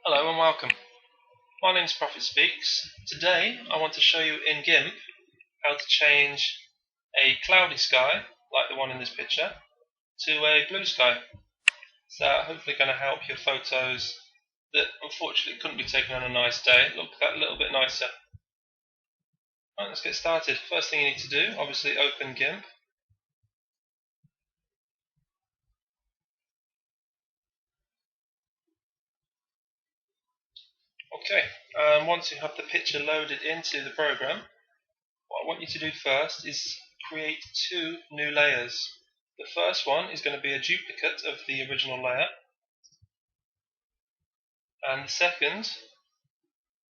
Hello and welcome. My name is Pr0phetspeaks. Today I want to show you in Gimp how to change a cloudy sky, like the one in this picture, to a blue sky. So hopefully going to help your photos that unfortunately couldn't be taken on a nice day look that little bit nicer. Right, let's get started. First thing you need to do, obviously open Gimp. Okay, once you have the picture loaded into the program, what I want you to do first is create two new layers. The first one is going to be a duplicate of the original layer, and the second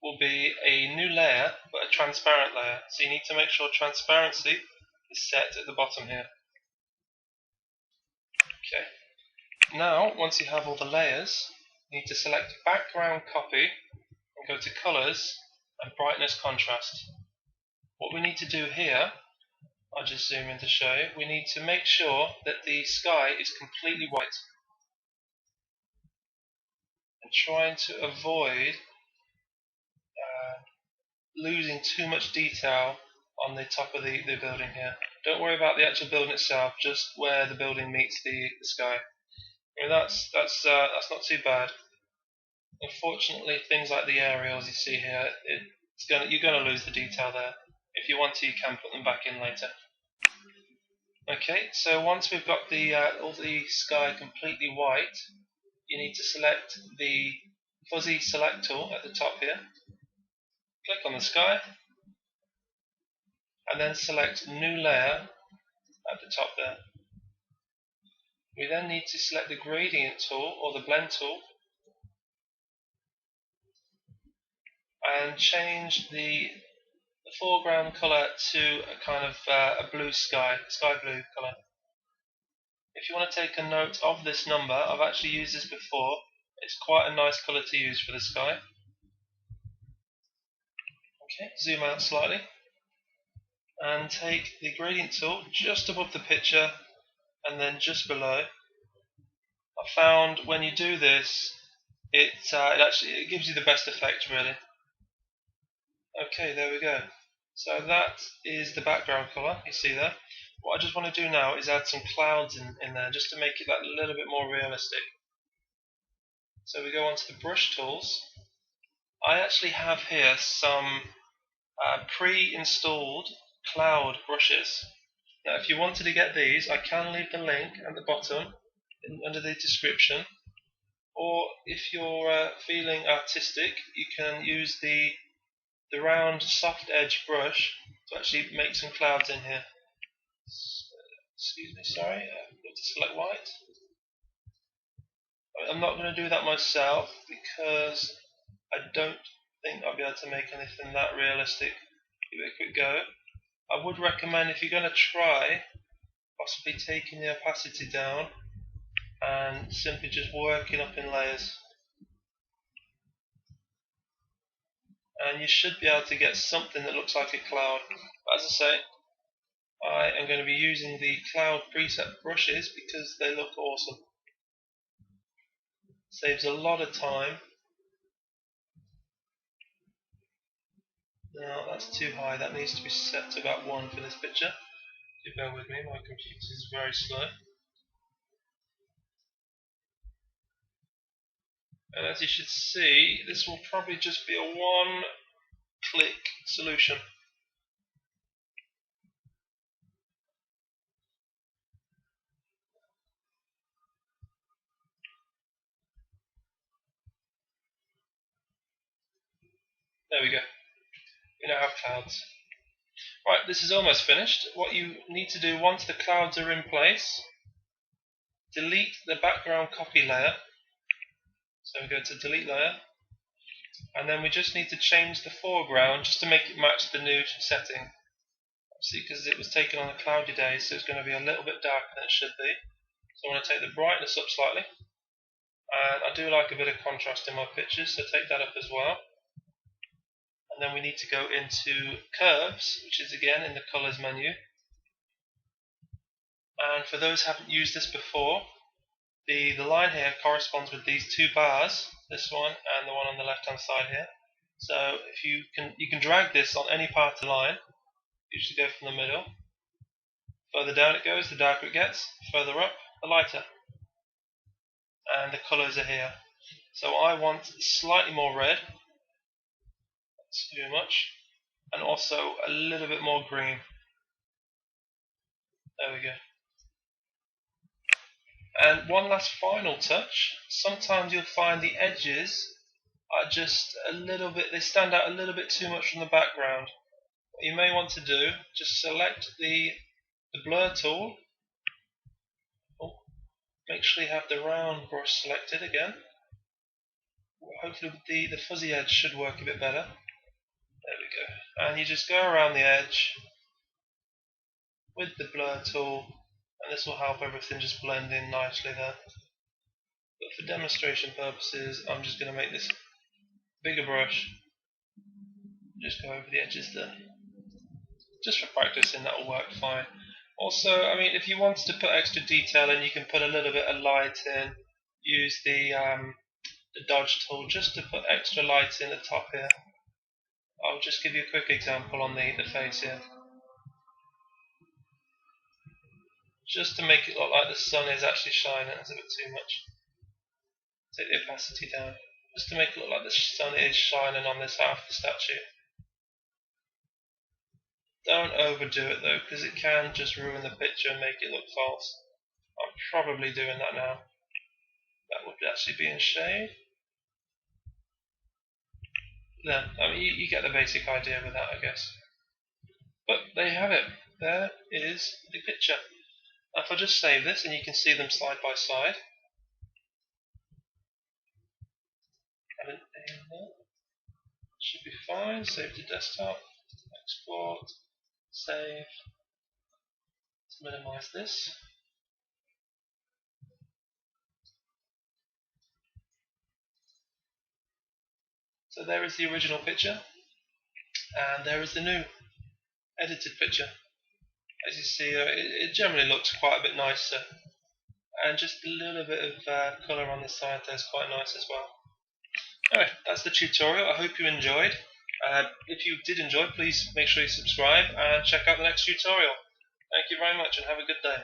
will be a new layer but a transparent layer. So you need to make sure transparency is set at the bottom here. Okay. Now, once you have all the layers, you need to select background copy and go to colors and brightness contrast. What we need to do here, I'll just zoom in to show you, we need to make sure that the sky is completely white and trying to avoid losing too much detail on the top of the building here. Don't worry about the actual building itself, just where the building meets the sky. I mean, that's not too bad. Unfortunately, things like the aerials you see here, you're going to lose the detail there. If you want to, you can put them back in later. Okay, so once we've got all the sky completely white, you need to select the fuzzy select tool at the top here. Click on the sky, and then select new layer at the top there. We then need to select the gradient tool or the blend tool and change the foreground color to a kind of a blue sky blue color. If you want to take a note of this number, I've actually used this before. It's quite a nice color to use for the sky. Okay, zoom out slightly and take the gradient tool just above the picture and then just below. I found when you do this, it gives you the best effect really. Okay, there we go. So that is the background color you see there. What I just want to do now is add some clouds in there just to make it that little bit more realistic. So we go onto the brush tools. I actually have here some pre-installed cloud brushes. Now if you wanted to get these, I can leave the link at the bottom under the description, or if you're feeling artistic, you can use the round soft edge brush to actually make some clouds in here. Excuse me, sorry, I've got to select white. I'm not going to do that myself because I don't think I'll be able to make anything that realistic. Give it a quick go. I would recommend, if you're going to try, possibly taking the opacity down and simply just working up in layers. And you should be able to get something that looks like a cloud. But as I say, I am going to be using the cloud preset brushes because they look awesome. Saves a lot of time. Now that's too high, that needs to be set to about 1 for this picture. Do bear with me, my computer is very slow. And as you should see, this will probably just be a one-click solution. There we go. We now have clouds. Right, this is almost finished. What you need to do once the clouds are in place, delete the background copy layer. So we go to delete layer, and then we just need to change the foreground just to make it match the new setting. See, because it was taken on a cloudy day, so it's going to be a little bit darker than it should be. So I want to take the brightness up slightly, and I do like a bit of contrast in my pictures, so take that up as well. And then we need to go into curves, which is again in the colors menu. And for those who haven't used this before, The line here corresponds with these two bars, this one and the one on the left hand side here. So if you can drag this on any part of the line. Usually go from the middle. Further down it goes, the darker it gets. Further up, the lighter. And the colours are here. So I want slightly more red. That's too much. And also a little bit more green. There we go. And one last final touch. Sometimes you'll find the edges are just a little bit, they stand out a little bit too much from the background. What you may want to do, just select the blur tool. Oh, make sure you have the round brush selected again. Hopefully the fuzzy edge should work a bit better. There we go. And you just go around the edge with the blur tool, and this will help everything just blend in nicely there. But for demonstration purposes, I'm just going to make this bigger brush. Just go over the edges there. Just for practicing, that will work fine. Also, I mean, if you wanted to put extra detail in, you can put a little bit of light in. Use the dodge tool just to put extra light in the top here. I'll just give you a quick example on the face here. Just to make it look like the sun is actually shining. It's a bit too much. Take the opacity down. Just to make it look like the sun is shining on this half of the statue. Don't overdo it though, because it can just ruin the picture and make it look false. I'm probably doing that now. That would actually be in shade. There, I mean, you get the basic idea with that, I guess. But there you have it. There is the picture. Now if I just save this, and you can see them side by side. Should be fine. Save to desktop. Export. Save. Let's minimize this. So there is the original picture, and there is the new edited picture. As you see, it generally looks quite a bit nicer, and just a little bit of colour on the side there is quite nice as well. Anyway, that's the tutorial. I hope you enjoyed. If you did enjoy, please make sure you subscribe and check out the next tutorial. Thank you very much and have a good day.